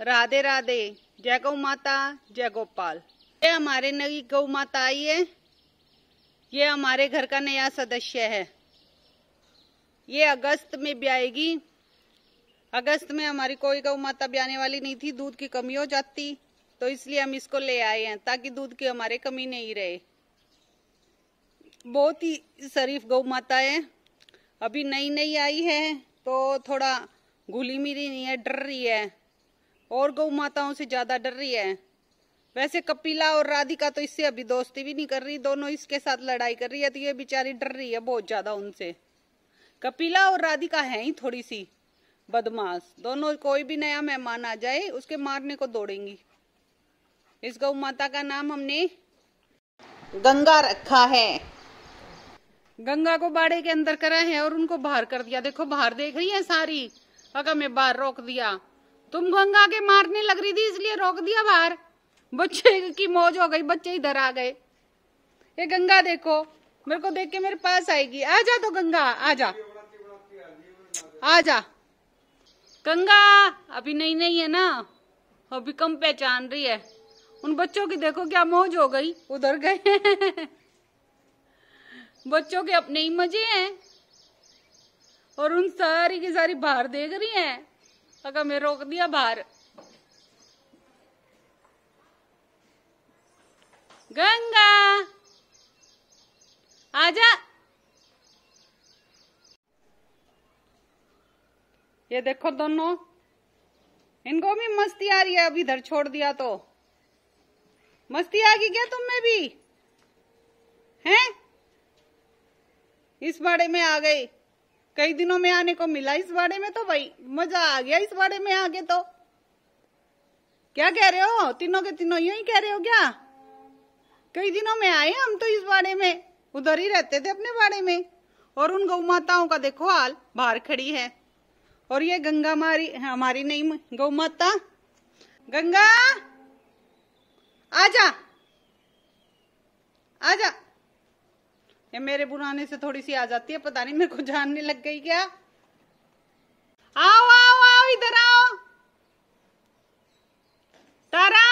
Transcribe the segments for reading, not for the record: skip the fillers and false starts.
राधे राधे। जय गौ माता, जय गोपाल। ये हमारे नई गौ माता आई है। ये हमारे घर का नया सदस्य है। ये अगस्त में ब्याएगी। अगस्त में हमारी कोई गौ माता ब्याने वाली नहीं थी, दूध की कमी हो जाती, तो इसलिए हम इसको ले आए हैं ताकि दूध की हमारे कमी नहीं रहे। बहुत ही शरीफ गौ माता है। अभी नई नई आई है तो थोड़ा घुली मिली नहीं है, डर रही है और गौ माताओं से ज्यादा डर रही है। वैसे कपिला और राधिका तो इससे अभी दोस्ती भी नहीं कर रही, दोनों इसके साथ लड़ाई कर रही है, तो ये बेचारी डर रही है बहुत ज्यादा उनसे। कपिला और राधिका है ही थोड़ी सी बदमाश, दोनों कोई भी नया मेहमान आ जाए उसके मारने को दौड़ेंगी। इस गौ माता का नाम हमने गंगा रखा है। गंगा को बाड़े के अंदर करा है और उनको बाहर कर दिया। देखो बाहर देख रही है सारी, अगर मैं बाहर रोक दिया। तुम गंगा के मारने लग रही थी इसलिए रोक दिया बाहर। बच्चे की मौज हो गई, बच्चे इधर आ गए। ये गंगा देखो, मेरे को देख के मेरे पास आएगी। आजा तो गंगा, आजा आजा। गंगा अभी नई नई है ना, अभी कम पहचान रही है। उन बच्चों की देखो क्या मौज हो गई, उधर गए। बच्चों के अपने ही मजे हैं और उन सारी की सारी बाहर देख रही हैं। अगर मैं रोक दिया बाहर। गंगा आजा। ये देखो दोनों, इनको भी मस्ती आ रही है। अब इधर छोड़ दिया तो मस्ती आ गई क्या तुम में भी हैं? इस बाड़े में आ गए, कई दिनों में आने को मिला इस बाड़े में, तो भाई मजा आ गया इस बाड़े में आके। तो क्या कह रहे हो, तीनों के तीनों यूं ही कह रहे हो क्या? कई दिनों में आए हम तो इस बाड़े में, उधर ही रहते थे अपने बाड़े में। और उन गौ माताओं का देखो हाल, बाहर खड़ी है। और ये गंगा हमारी नई गौ माता। गंगा आजा आजा। ये मेरे बुलाने से थोड़ी सी आ जाती है, पता नहीं मेरे को जानने लग गई क्या। आओ आओ आओ, इधर आओ तारा।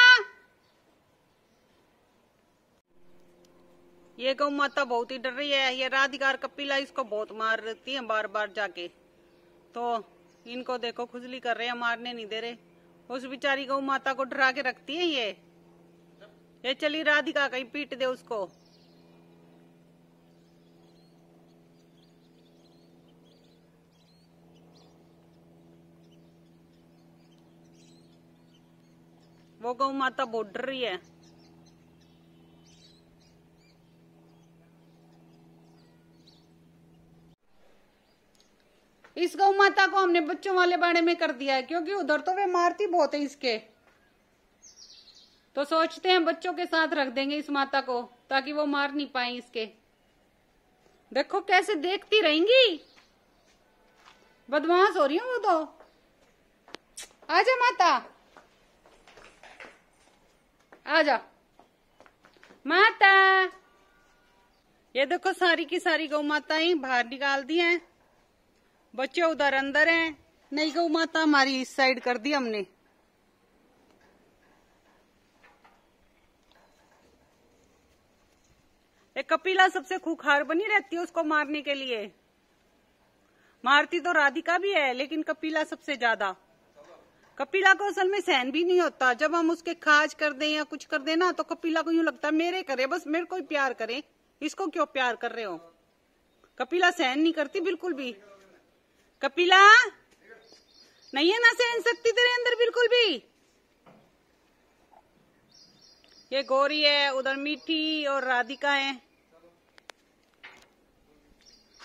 ये गौ माता बहुत ही डर रही है। ये राधिका और कपिला इसको बहुत मार देती है बार बार जाके, तो इनको देखो खुजली कर रहे हैं, मारने नहीं दे रहे। उस बेचारी गौ माता को डरा के रखती है ये चली राधिका कहीं पीट दे उसको। वो गौ माता बहुत डर रही है। इस गौ माता को हमने बच्चों वाले बाड़े में कर दिया है, क्योंकि उधर तो वे मारती बहुत है इसके, तो सोचते हैं बच्चों के साथ रख देंगे इस माता को ताकि वो मार नहीं पाए इसके। देखो कैसे देखती रहेंगी, बदमाश हो रही है वो तो। आजा माता, आजा माता। ये देखो सारी की सारी गौ माताएं बाहर निकाल दी हैं, बच्चे उधर अंदर हैं। नई गौ माता हमारी इस साइड कर दी हमने। एक कपिला सबसे खूंखार बनी रहती है उसको मारने के लिए। मारती तो राधिका भी है, लेकिन कपिला सबसे ज्यादा। कपिला को असल में सहन भी नहीं होता, जब हम उसके खाज कर दें या कुछ कर दें ना, तो कपिला को यूं लगता है मेरे करे, बस मेरे को ही प्यार करे, इसको क्यों प्यार कर रहे हो। कपिला सहन नहीं करती बिल्कुल भी। कपिला नहीं है ना सहन शक्ति तेरे अंदर बिल्कुल भी। ये गौरी है, उधर मीठी और राधिका है,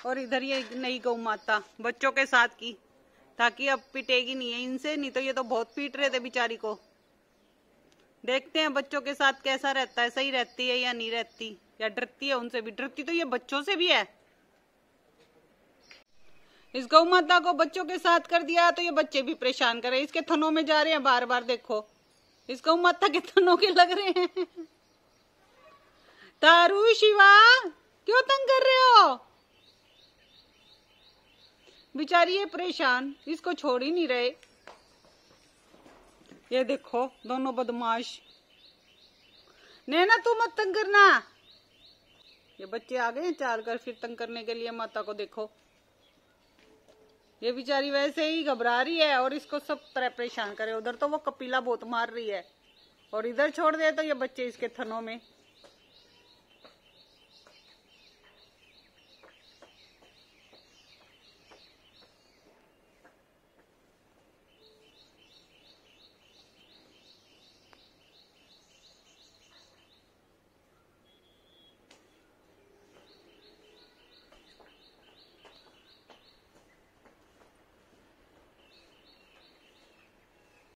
और इधर ये नई गौ माता बच्चों के साथ की, ताकि अब पिटेगी नहीं है इनसे, नहीं तो ये तो बहुत पीट रहे थे बेचारी को। देखते हैं बच्चों के साथ कैसा रहता है, सही रहती है या नहीं रहती, या डरती है उनसे भी। डरती तो ये बच्चों से भी है। इस गौ माता को बच्चों के साथ कर दिया तो ये बच्चे भी परेशान कर रहे हैं, इसके थनों में जा रहे हैं बार बार। देखो इस गौ माता के थनों के लग रहे हैं। तारू शिवा क्यों तंग कर रहे हो? बेचारी ये परेशान, इसको छोड़ ही नहीं रहे। ये देखो दोनों बदमाश। नैना तू मत तंग करना। ये बच्चे आ गए चार कर फिर तंग करने के लिए माता को। देखो ये बेचारी वैसे ही घबरा रही है और इसको सब तरह परेशान करे। उधर तो वो कपिला बहुत मार रही है और इधर छोड़ दे तो ये बच्चे इसके थनों में।